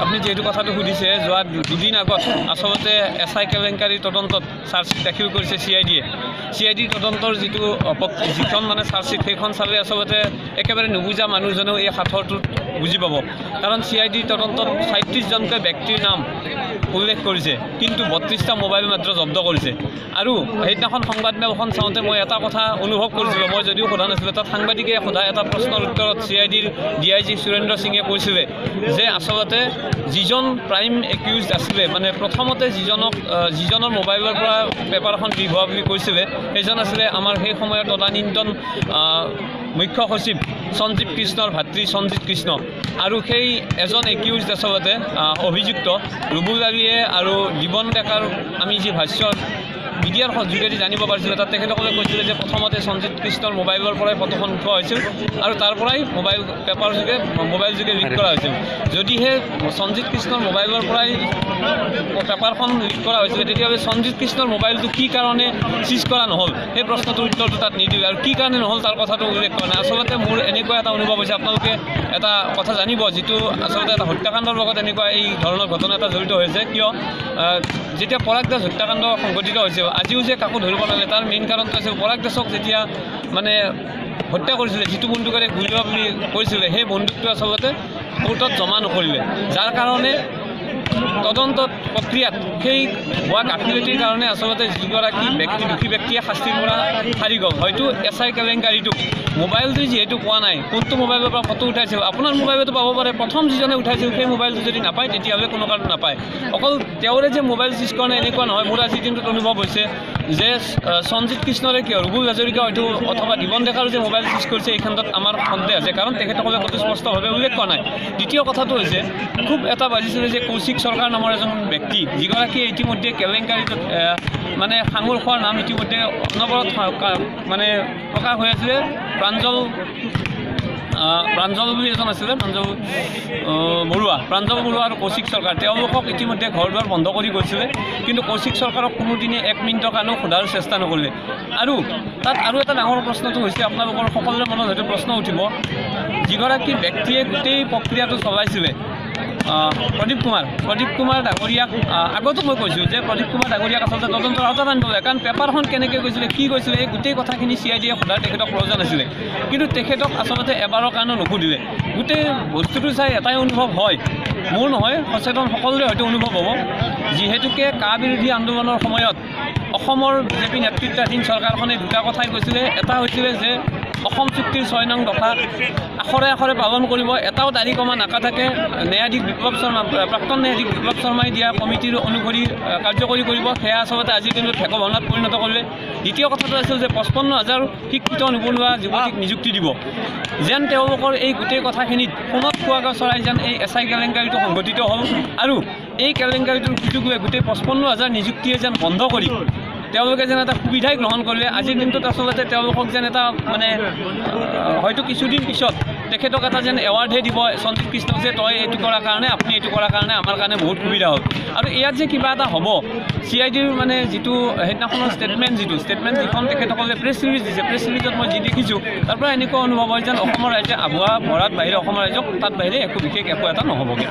আপনি যেহেতু কথাটো সুধিছে যোৱা দুদিন আগত আসলতে এছআই কেলেংকাৰীৰ তদন্তত চাৰ্জশ্বিট দাখিল কৰিছে CIDৰ তদন্তৰ যিখন মানে চাৰ্জশ্বিট সেইখন চালে আসলতে একেবাৰে নুবুজা মানুহজনেও এই সাঁথৰটোত বুজি পাব কাৰণ CIDৰ তদন্তত ৩৭জনকৈ ব্যক্তিৰ নাম উল্লেখ কৰিছে কিন্তু ৩২টা মোবাইল মাত্ৰ জব্দ কৰিছে আৰু সেইদিনাখন সংবাদমেলখন চাওঁতে মই এটা কথা অনুভৱ কৰিছিলোঁ মই যদিও সোধা নাছিলোঁ তাত সাংবাদিকে সোধা এটা প্ৰশ্নৰ উত্তৰত CIDৰ DIG সুৰেন্দ্ৰ সিঙে কৈছিলে যে আসলতে যিজন প্ৰাইম একিউজড আছিলে মানে প্ৰথমতে যিজনৰ মোবাইলৰ পৰা পেপাৰখন লিক হোৱা বুলি কৈছিলে সেইজন আছিলে আমাৰ সেই সময়ৰ তদানীন্তন মুখ্য সচিব সঞ্জীৱ কৃষ্ণৰ ভাতৃ সঞ্জিত কৃষ্ণ আৰু সেই এজন একিউজড আসলতে অভিযুক্ত ৰুবুল আলীয়ে আৰু জীৱন ডেকাৰ আমি যি ভাষ্য মিডিয়াৰ যোগেদি জানিব পাৰিছিলোঁ তাত তেখেতসকলে কৈছিলে যে প্ৰথমতে সঞ্জিত কৃষ্ণৰ মোবাইলৰ পৰাই ফটোখন উঠোৱা হৈছিল আৰু তাৰ পৰাই মোবাইল যোগে লিক কৰা হৈছিল যদিহে সঞ্জিত কৃষ্ণৰ মোবাইলৰ পৰাই পেপাৰখন লিক কৰা হৈছিল তেতিয়াহ'লে সঞ্জিত কৃষ্ণৰ মোবাইলটো কি কাৰণে চিজ কৰা নহ'ল সেই প্ৰশ্নটোৰ উত্তৰটো তাত নিদিলে আৰু কি কাৰণে নহ'ল তাৰ কথাটো উল্লেখ কৰা নাই আচলতে মোৰ এনেকুৱা এটা অনুভৱ হৈছে আপোনালোকে এটা কথা জানিব যিটো আচলতে এটা হত্যাকাণ্ডৰ লগত এনেকুৱা এই ধৰণৰ ঘটনা এটা জড়িত হৈছে কিয় যেতিয়া পৰাগ দাস হত্যাকাণ্ড সংঘটিত হৈছিল আজিও যে কাকো ধৰিব নালাগে তাৰ মেইন কাৰণটো আছিল পৰাগ দাসক যেতিয়া মানে হত্যা কৰিছিলে যিটো বন্দুকেৰে গুলীয়া বুলি কৈছিলে সেই বন্দুকটো আচলতে কোৰ্টত জমা নকৰিলে যাৰ কাৰণে তদন্ত প্ৰক্ৰিয়াত সেই হোৱা গাফিলতিৰ কাৰণে আচলতে যিগৰাকী দুখী ব্যক্তিয়ে শাস্তিৰ পৰা সাৰি গ'ল হয়তো এছআই কেলেংকাৰীটো মোবাইলটো যিহেতু পোৱা নাই কোনটো মোবাইলৰ পৰা ফটো উঠাইছিল আপোনাৰ মোবাইলতো পাব পাৰে প্ৰথম যিজনে উঠাইছিল সেই মোবাইলটো যদি নাপায় তেতিয়াহ'লে কোনো কাৰণ নাপায় অকল তেওঁৰে যে মোবাইল চিজ কৰা নাই এনেকুৱা নহয় মোৰ আজি দিনটোত অনুভৱ হৈছে যে সঞ্জিত কৃষ্ণৰে কিয় ৰুবুল হাজৰিকা হয়তো অথবা জীৱন ডেকাৰো যে মোবাইল চিজ কৰিছে এই ক্ষেত্ৰত আমাৰ সন্দেহ আছে কাৰণ তেখেতসকলে কতো স্পষ্টভাৱে উল্লেখ কৰা নাই দ্বিতীয় কথাটো হৈছে খুব এটা বাজিছিলে যে কৌশিক চৰকাৰ নামৰ এজন ব্যক্তি যিগৰাকী ইতিমধ্যে কেলেংকাৰীত মানে সাঙুৰ খোৱাৰ নাম ইতিমধ্যে অনবৰত মানে প্ৰকাশ হৈ আছিলে প্ৰাঞ্জল বুলি এজন আছিলে প্ৰাঞ্জল বৰুৱা আৰু কৌশিক চৰকাৰ তেওঁলোকক ইতিমধ্যে ঘৰ দুৱাৰ বন্ধ কৰি গৈছিলে কিন্তু কৌশিক চৰকাৰক কোনোদিনে 1 মিনিটৰ কাৰণেও সোধাৰ চেষ্টা নকৰিলে আৰু তাত আৰু এটা ডাঙৰ প্ৰশ্নটো হৈছে আপোনালোকৰ সকলোৰে মনত হয়তো প্ৰশ্ন উঠিব যিগৰাকী ব্যক্তিয়ে গোটেই প্ৰক্ৰিয়াটো চলাইছিলে প্ৰদীপ কুমাৰ ডাঙৰীয়াক আগতো মই কৈছোঁ যে প্ৰদীপ কুমাৰ ডাঙৰীয়াক আচলতে তদন্তৰ আওতাত আনিব লাগে কাৰণ পেপাৰখন কেনেকৈ গৈছিলে কি গৈছিলে এই গোটেই কথাখিনি CIDয়ে সোধাৰ তেখেতক প্ৰয়োজন আছিলে কিন্তু তেখেতক আচলতে এবাৰৰ কাৰণেও নুসুধিলে গোটেই বস্তুটো চাই এটাই অনুভৱ হয় মোৰ নহয় সচেতন সকলোৰে হয়তো অনুভৱ হ'ব যিহেতুকে কা বিৰোধী আন্দোলনৰ সময়ত অসমৰ বিজেপি নেতৃত্বাধীন চৰকাৰখনে দুটা কথাই কৈছিলে এটা হৈছিলে যে অসম চুক্তিৰ 6 নং দফা আখৰে পালন কৰিব এটাও তাৰিখ কমা নাকাটাকে ন্যায়াধীশ বিপ্লৱ শৰ্মা প্ৰাক্তন ন্যায়াধীশ বিপ্লৱ শৰ্মাই দিয়া কমিটিৰ অনুসৰি কাৰ্যকৰী কৰিব সেয়া আচলতে আজিৰ দিনত ঠেক ভাওনাত পৰিণত কৰিলে দ্বিতীয় কথাটো আছিল যে 55,000 শিক্ষিত নিবনুৱা যুৱতীক নিযুক্তি দিব যেন তেওঁলোকৰ এই গোটেই কথাখিনিত সোণত খোৱাগা চৰাই যেন এই এছআই কেলেংকাৰীটো সংঘটিত হ'ল আৰু এই কেলেংকাৰীটোৰ সুযোগে গোটেই 55,000 নিযুক্তিয়ে যেন বন্ধ কৰি তেওঁলোকে যেন এটা সুবিধাই গ্ৰহণ কৰিলে আজিৰ দিনটোত আচলতে তেওঁলোকক যেন এটা মানে হয়তো কিছুদিন পিছত তেখেতক এটা যেন এৱাৰ্ডহে দিব সঞ্জিত কৃষ্ণক যে তই এইটো কৰাৰ কাৰণে আপুনি এইটো কৰাৰ কাৰণে আমাৰ কাৰণে বহুত সুবিধা হ'ল আৰু ইয়াত যে কিবা এটা হ'ব CIDৰ মানে যিটো সেইদিনাখনৰ ষ্টেটমেণ্ট যিখন তেখেতসকলে প্ৰেছ ৰিলিজ দিছে প্ৰেছ ৰিলিজত মই যি দেখিছোঁ তাৰ পৰা এনেকুৱা অনুভৱ হয় যেন অসমৰ ৰাইজে আভুৱা ভৰাত বাহিৰে অসমৰ ৰাইজক তাত বাহিৰে একো বিশেষ একো এটা নহ'বগৈ